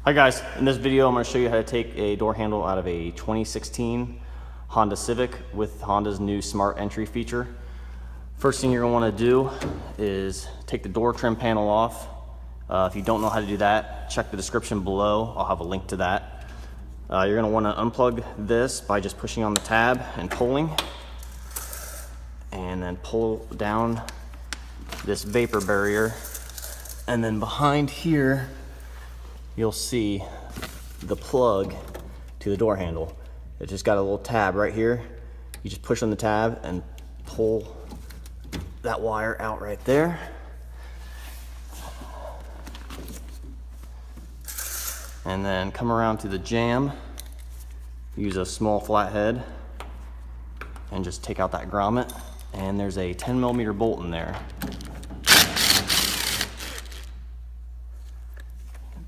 Hi guys, in this video I'm going to show you how to take a door handle out of a 2016 Honda Civic with Honda's new smart entry feature. First thing you're going to want to do is take the door trim panel off. If you don't know how to do that, check the description below. I'll have a link to that. You're going to want to unplug this by just pushing on the tab and pulling, and then pull down this vapor barrier, and then behind here you'll see the plug to the door handle. It just got a little tab right here. You just push on the tab and pull that wire out right there. And then come around to the jamb, use a small flathead and just take out that grommet. And there's a 10mm bolt in there.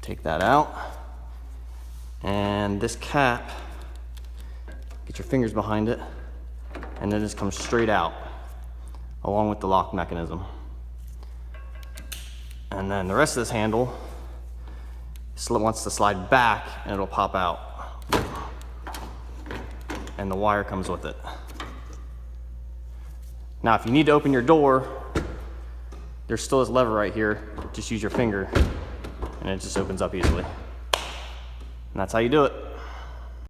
Take that out, and this cap, get your fingers behind it, and then just comes straight out along with the lock mechanism. And then the rest of this handle wants to slide back and it'll pop out, and the wire comes with it. Now if you need to open your door, there's still this lever right here. Just use your finger and it just opens up easily. And that's how you do it.